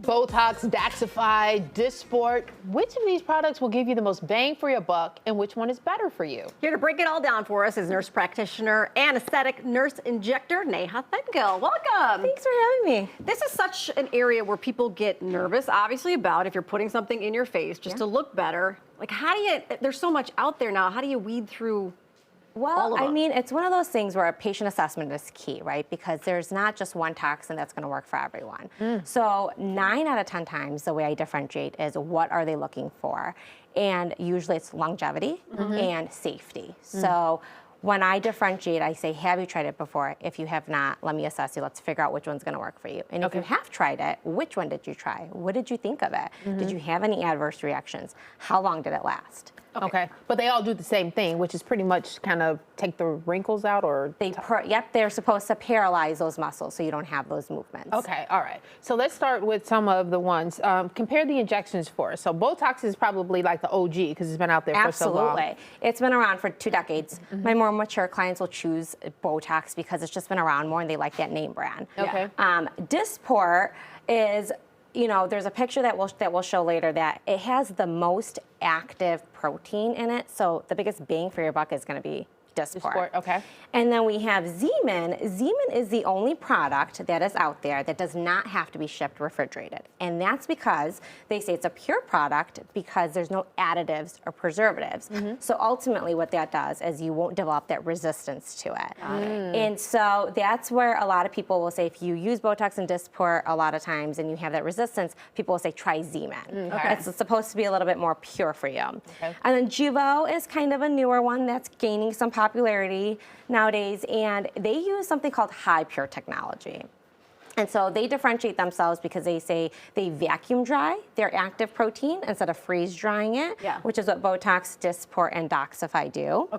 Botox, Daxxify, Dysport. Which of these products will give you the most bang for your buck, and which one is better for you? Here to break it all down for us is nurse practitioner and aesthetic nurse injector Neha Thengill. Welcome. Thanks for having me. This is such an area where people get nervous, obviously, about if you're putting something in your face just to look better. Like, how do you, there's so much out there now, how do you weed through Well, I mean, it's one of those things where a patient assessment is key, right? Because there's not just one toxin that's going to work for everyone. So 9 out of 10 times, the way I differentiate is what are they looking for? And usually it's longevity and safety. So when I differentiate, I say, have you tried it before? If you have not, let me assess you. Let's figure out which one's going to work for you. And if you have tried it, which one did you try? What did you think of it? Did you have any adverse reactions? How long did it last? Okay. But they all do the same thing, which is pretty much kind of take the wrinkles out, or? They're supposed to paralyze those muscles so you don't have those movements. Okay, all right. So let's start with some of the ones. Compare the injections for us. So Botox is probably like the OG because it's been out there for so long. Absolutely. It's been around for 2 decades. My more mature clients will choose Botox because it's just been around more and they like that name brand. Okay. Dysport is, you know, there's a picture that we'll show later that it has the most active protein in it. So the biggest bang for your buck is going to be Dysport. Okay. And then we have Xeomin. Xeomin is the only product that is out there that does not have to be shipped refrigerated. And that's because they say it's a pure product because there's no additives or preservatives. So ultimately what that does is you won't develop that resistance to it. And so that's where a lot of people will say if you use Botox and Dysport a lot of times and you have that resistance, people will say try Xeomin. It's supposed to be a little bit more pure for you. And then Jeuveau is kind of a newer one that's gaining some popularity nowadays, and they use something called high pure technology. And so they differentiate themselves because they say they vacuum dry their active protein instead of freeze drying it, which is what Botox, Dysport, and Daxxify do.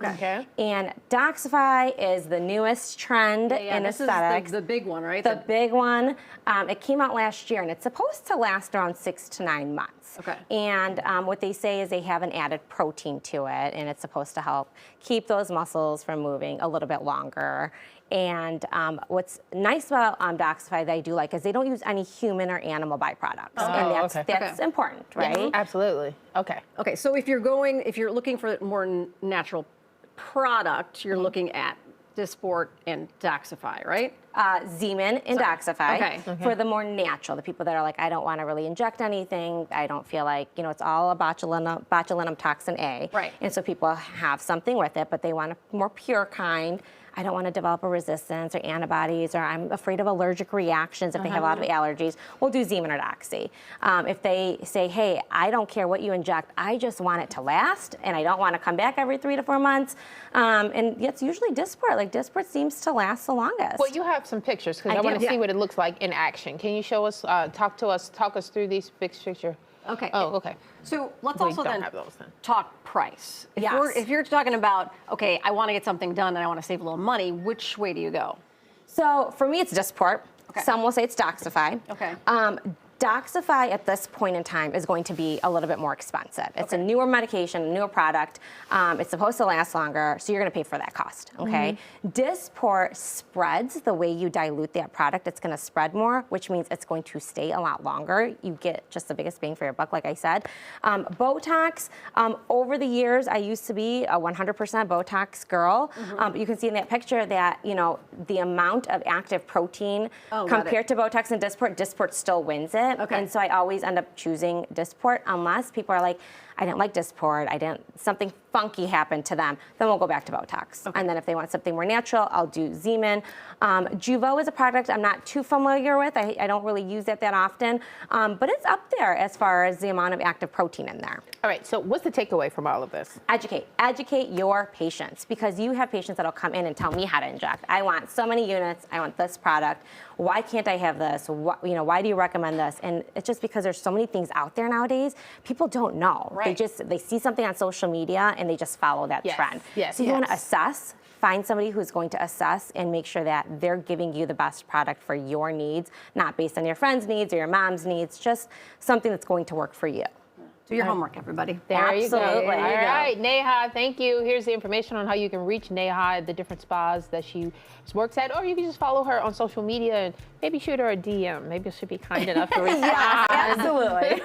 And Daxxify is the newest trend in aesthetics. Is the big one, right? The big one. It came out last year, and it's supposed to last around 6 to 9 months. And what they say is they have an added protein to it, and it's supposed to help keep those muscles from moving a little bit longer. And what's nice about Daxxify that I do like is they don't use any human or animal byproducts. And that's important, right? Absolutely. Okay. Okay, so if you're looking for more natural product, you're looking at Dysport and Daxxify, right? Xeomin and Daxxify for the more natural, the people that are like, I don't want to really inject anything. I don't feel like, you know, it's all a botulinum toxin A. And so people have something with it, but they want a more pure kind. I don't want to develop a resistance or antibodies, or I'm afraid of allergic reactions if they have a lot of allergies. We'll do Xeomin or Daxi. If they say, hey, I don't care what you inject, I just want it to last, and I don't want to come back every 3 to 4 months. And it's usually Dysport. Like, Dysport seems to last the longest. Well, you have some pictures, because I want to see what it looks like in action. Can you show us, talk us through these pictures? Okay. Oh, okay. So let's also then talk price. If you're talking about, okay, I want to get something done and I want to save a little money, which way do you go? So for me, it's Dysport. Some will say it's Daxxify. Daxxify at this point in time is going to be a little bit more expensive. It's a newer medication, a newer product. It's supposed to last longer, so you're going to pay for that cost, okay? Dysport spreads the way you dilute that product. It's going to spread more, which means it's going to stay a lot longer. You get just the biggest bang for your buck, like I said. Botox, over the years, I used to be a 100% Botox girl. But you can see in that picture that, you know, the amount of active protein compared to Botox and Dysport still wins it. And so I always end up choosing Dysport unless people are like, I didn't like Dysport, something funky happened to them, then we'll go back to Botox. And then if they want something more natural, I'll do Xeomin. Jeuveau is a product I'm not too familiar with. I don't really use it that often, but it's up there as far as the amount of active protein in there. All right, so what's the takeaway from all of this? Educate your patients, because you have patients that'll come in and tell me how to inject. I want so many units, I want this product. Why can't I have this? Why do you recommend this? And it's just because there's so many things out there nowadays, people don't know. They see something on social media and they just follow that trend. So you want to assess, find somebody who's going to assess and make sure that they're giving you the best product for your needs, not based on your friend's needs or your mom's needs, just something that's going to work for you. Do your homework, everybody. There you go. Absolutely. All There you go. right, Neha, thank you. Here's the information on how you can reach Neha at the different spas that she works at, or you can just follow her on social media and maybe shoot her a DM. Maybe she'll be kind enough to respond. Absolutely.